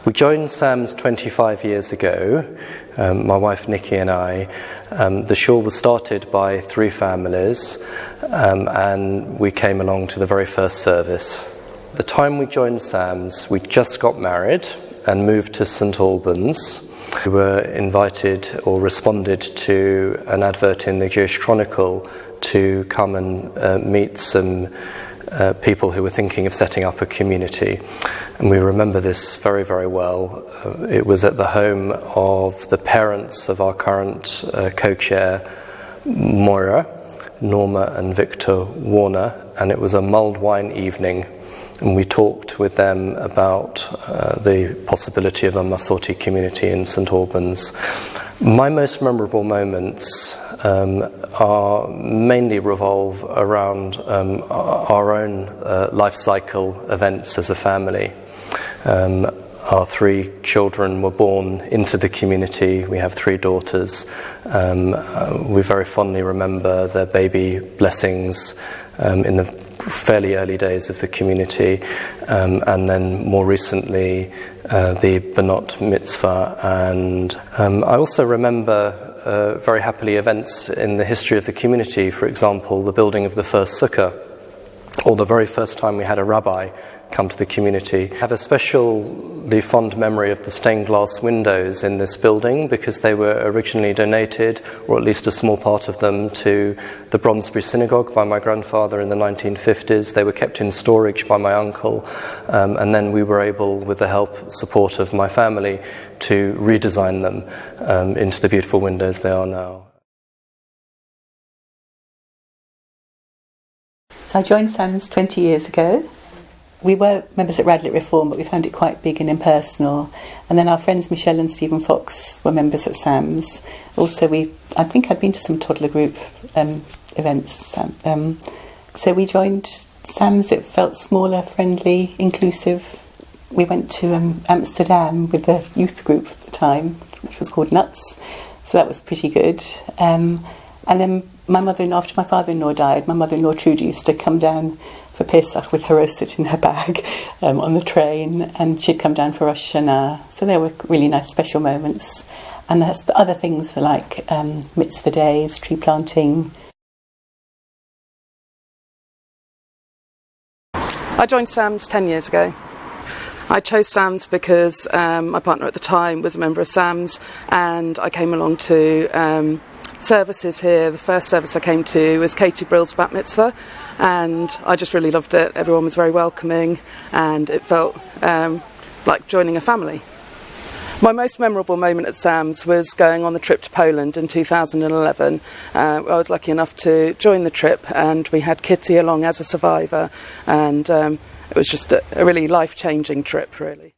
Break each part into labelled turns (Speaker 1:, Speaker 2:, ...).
Speaker 1: We joined SAMS 25 years ago, my wife Nikki and I. The shawl was started by 3 families, and we came along to the very first service. The time we joined SAMS, we just got married and moved to St Albans. We were invited or responded to an advert in the Jewish Chronicle to come and meet some people who were thinking of setting up a community. And we remember this very, very well. It was at the home of the parents of our current co-chair, Moira, Norma and Victor Warner, and it was a mulled wine evening. And we talked with them about the possibility of a Masorti community in St Albans. My most memorable moments are mainly revolve around our own life cycle events as a family. Our 3 children were born into the community. We have 3 daughters. We very fondly remember their baby blessings in the fairly early days of the community, and then more recently the Benot Mitzvah. And I also remember very happily events in the history of the community, for example the building of the first sukkah, or the very first time we had a rabbi come to the community. I have especially fond memory of the stained glass windows in this building because they were originally donated, or at least a small part of them, to the Bromsbury Synagogue by my grandfather in the 1950s. They were kept in storage by my uncle, and then we were able, with the support of my family, to redesign them into the beautiful windows they are now.
Speaker 2: So I joined SAMS 20 years ago. We were members at Radlett Reform, but we found it quite big and impersonal. And then our friends Michelle and Stephen Fox were members at SAMS. Also, I think I'd been to some toddler group events. So we joined SAMS. It felt smaller, friendly, inclusive. We went to Amsterdam with a youth group at the time, which was called Nuts. So that was pretty good. And then my mother-in-law, after my father-in-law died, my mother-in-law Trudy used to come down for Pesach with her roset in her bag on the train, and she'd come down for Rosh Hashanah. So they were really nice special moments. And there's other things like mitzvah days, tree planting.
Speaker 3: I joined SAMS 10 years ago. I chose SAMS because my partner at the time was a member of SAMS, and I came along to services here. The first service I came to was Katie Brill's bat mitzvah, and I just really loved it. Everyone was very welcoming, and it felt like joining a family. My most memorable moment at SAMS was going on the trip to Poland in 2011. I was lucky enough to join the trip, and we had Kitty along as a survivor, and it was just a really life-changing trip, really.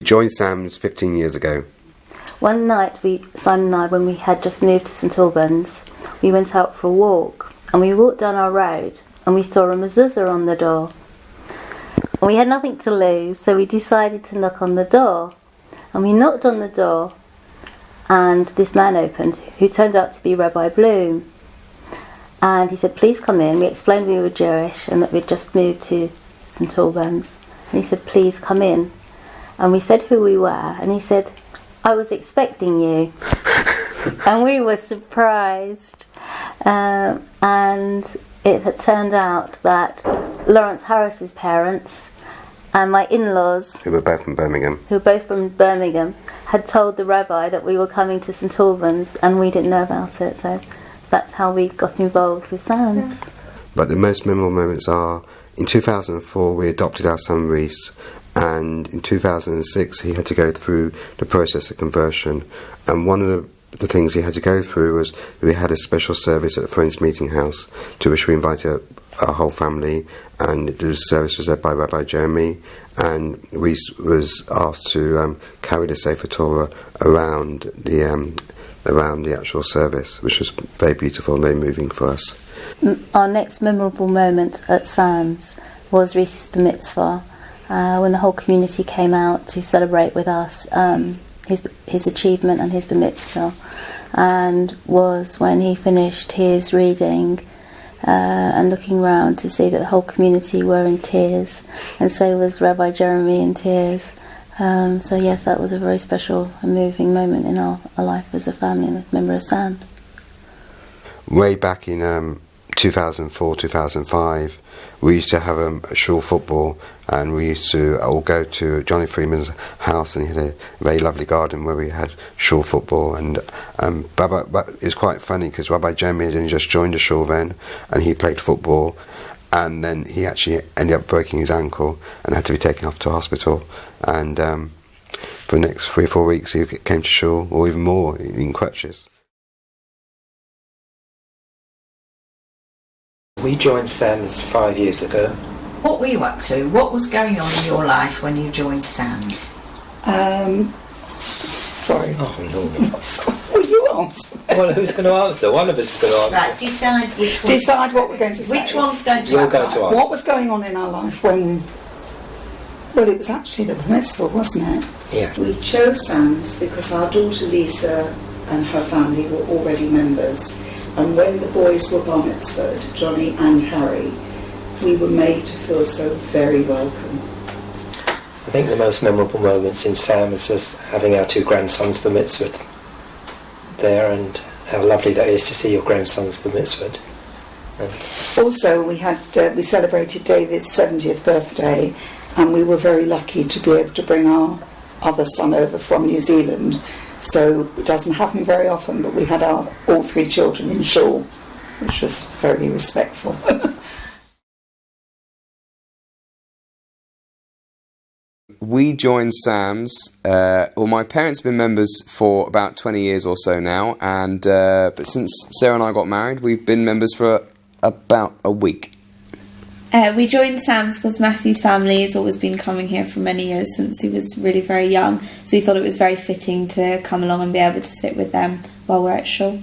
Speaker 4: Joined SAMS 15 years ago.
Speaker 5: One night, Simon and I, when we had just moved to St Albans, we went out for a walk, and we walked down our road, and we saw a mezuzah on the door. And we had nothing to lose, so we decided to knock on the door. And we knocked on the door, and this man opened, who turned out to be Rabbi Bloom. And he said, "Please come in." We explained we were Jewish and that we'd just moved to St Albans. And he said, "Please come in." And we said who we were, and he said, "I was expecting you." And we were surprised. And it had turned out that Lawrence Harris's parents and my in-laws,
Speaker 4: Who were both from Birmingham,
Speaker 5: had told the rabbi that we were coming to St Albans, and we didn't know about it. So that's how we got involved with SAMS.
Speaker 4: But the most memorable moments are, in 2004 we adopted our son Reese, and in 2006 he had to go through the process of conversion, and one of the things he had to go through was we had a special service at the Friends Meeting House, to which we invited our whole family, and the service was led by Rabbi Jeremy, and Reese was asked to carry the Sefer Torah around the actual service, which was very beautiful and very moving for us.
Speaker 5: Our next memorable moment at SAMS was Reese's bar mitzvah, when the whole community came out to celebrate with us his achievement and his bar mitzvah, and was when he finished his reading and looking round to see that the whole community were in tears, and so was Rabbi Jeremy in tears. So yes, that was a very special and moving moment in our life as a family and a member of SAMS.
Speaker 4: Way back in 2004, 2005, we used to have a shul football, and we used to all go to Johnny Freeman's house, and he had a very lovely garden where we had shul football. And but it was quite funny because Rabbi Jeremy had only just joined the shul then, and he played football, and then he actually ended up breaking his ankle and had to be taken off to hospital. And for the next 3 or 4 weeks, he came to shul, or even more, in crutches.
Speaker 6: We joined SAMS 5 years ago.
Speaker 7: What were you up to? What was going on in your life when you joined SAMS?
Speaker 2: Sorry.
Speaker 6: Oh, Lord.
Speaker 2: Will you answer?
Speaker 6: Well, who's going to answer? One of us is going to answer.
Speaker 7: Right, decide which one.
Speaker 2: Decide what we're going to say.
Speaker 7: Which one's going to
Speaker 6: You're
Speaker 7: answer?
Speaker 6: going to answer.
Speaker 2: What was going on in our life when... Well, it was actually the mitzvah, wasn't it?
Speaker 6: Yeah.
Speaker 8: We chose SAMS because our daughter Lisa and her family were already members, and when the boys were bar mitzvahed, Johnny and Harry, we were made to feel so very welcome.
Speaker 6: I think the most memorable moments in SAMS was having our 2 grandsons bar mitzvahed there, and how lovely that is to see your grandsons bar mitzvahed.
Speaker 8: Also, we celebrated David's 70th birthday, and we were very lucky to be able to bring our other son over from New Zealand. So it doesn't happen very often, but we had all 3 children in shul, which was very respectful.
Speaker 9: We joined SAMS, my parents have been members for about 20 years or so now, and but since Sarah and I got married, we've been members for about a week.
Speaker 10: We joined SAMS because Matthew's family has always been coming here for many years since he was really very young, so we thought it was very fitting to come along and be able to sit with them while we're at shul.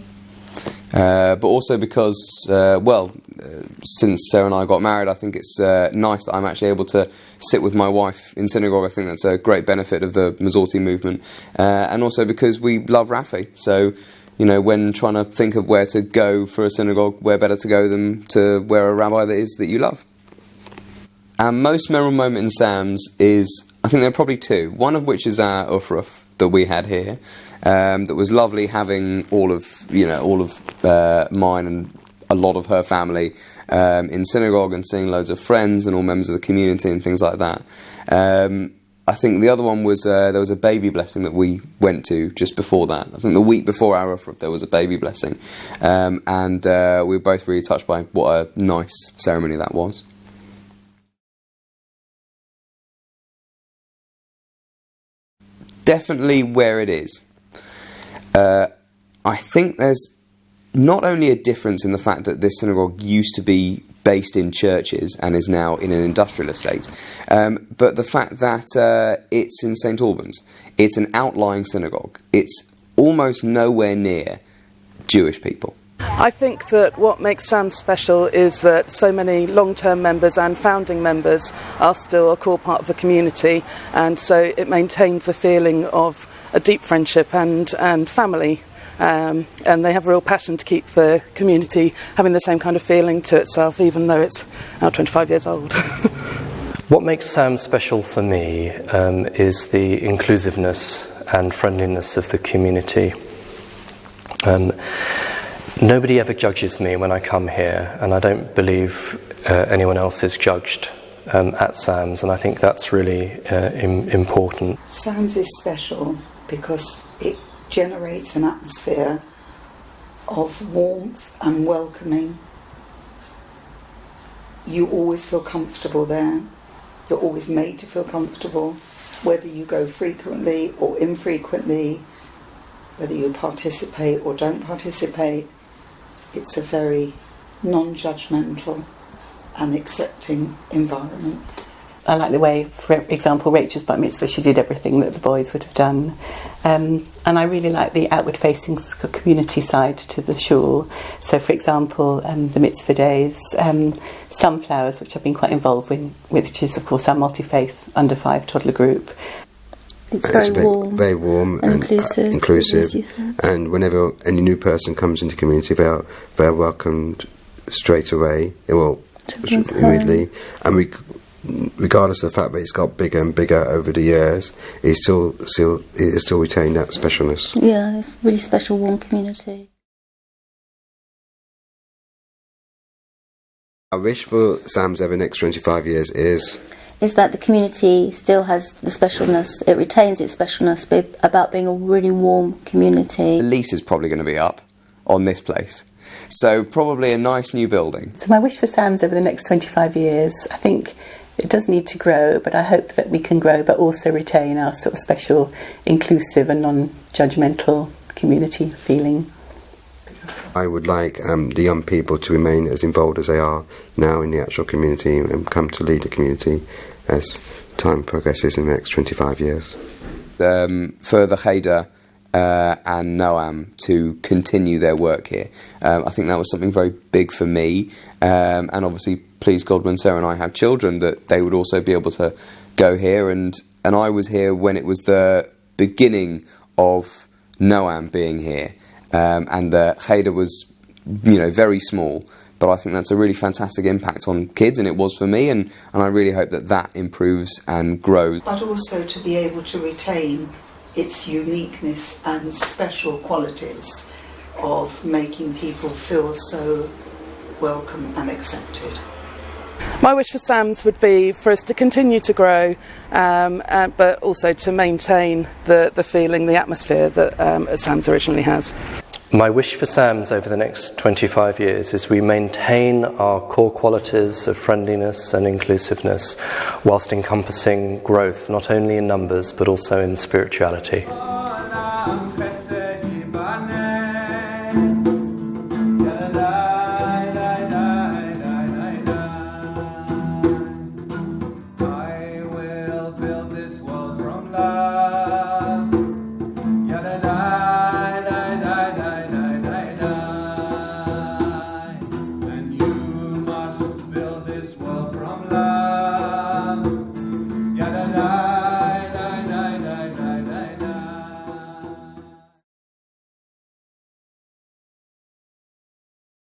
Speaker 9: But also because, since Sarah and I got married, I think it's nice that I'm actually able to sit with my wife in synagogue. I think that's a great benefit of the Masorti movement. And also because we love Rafi. So, you know, when trying to think of where to go for a synagogue, where better to go than to where a rabbi that is that you love. Our most memorable moment in SAMS is, I think there are probably 2. One of which is our Ufruf that we had here. That was lovely having all of mine and a lot of her family in synagogue and seeing loads of friends and all members of the community and things like that. I think the other one was there was a baby blessing that we went to just before that. I think the week before our Ufruf there was a baby blessing, and we were both really touched by what a nice ceremony that was. Definitely where it is. I think there's not only a difference in the fact that this synagogue used to be based in churches and is now in an industrial estate, but the fact that it's in St Albans. It's an outlying synagogue. It's almost nowhere near Jewish people.
Speaker 3: I think that what makes SAMS special is that so many long-term members and founding members are still a core part of the community, and so it maintains the feeling of a deep friendship and family, and they have a real passion to keep the community having the same kind of feeling to itself, even though it's now 25 years old.
Speaker 1: What makes SAMS special for me is the inclusiveness and friendliness of the community. Nobody ever judges me when I come here, and I don't believe anyone else is judged at SAMS, and I think that's really important.
Speaker 8: SAMS is special because it generates an atmosphere of warmth and welcoming. You always feel comfortable there. You're always made to feel comfortable, whether you go frequently or infrequently, whether you participate or don't participate. It's a very non-judgmental and accepting environment.
Speaker 2: I like the way, for example, Rachel's bat mitzvah, she did everything that the boys would have done. And I really like the outward-facing community side to the shul. So, for example, the mitzvah days, Sunflowers, which I've been quite involved with, which is, of course, our multi-faith under 5 toddler group.
Speaker 5: It's
Speaker 4: very warm and inclusive. And whenever any new person comes into the community, they're welcomed straight away, immediately, and regardless of the fact that it's got bigger and bigger over the years, it still retained that specialness.
Speaker 5: Yeah, it's a really special, warm community.
Speaker 4: I wish for SAMS over the next 25 years is
Speaker 5: that the community still has the specialness, it retains its specialness, but about being a really warm community.
Speaker 9: The lease is probably going to be up on this place, so probably a nice new building.
Speaker 2: So my wish for SAMS over the next 25 years, I think it does need to grow, but I hope that we can grow but also retain our sort of special, inclusive and non-judgmental community feeling.
Speaker 4: I would like the young people to remain as involved as they are now in the actual community and come to lead the community as time progresses in the next 25 years.
Speaker 9: For the Cheder and Noam to continue their work here, I think that was something very big for me, and obviously, please God, when Sarah and I have children, that they would also be able to go here, and I was here when it was the beginning of Noam being here. And the Cheder was, very small, but I think that's a really fantastic impact on kids, and it was for me, and I really hope that improves and grows.
Speaker 8: But also to be able to retain its uniqueness and special qualities of making people feel so welcome and accepted.
Speaker 3: My wish for SAMS would be for us to continue to grow, but also to maintain the feeling, the atmosphere that SAMS originally has.
Speaker 1: My wish for SAMS over the next 25 years is we maintain our core qualities of friendliness and inclusiveness whilst encompassing growth not only in numbers but also in spirituality.
Speaker 11: I will build this world from love.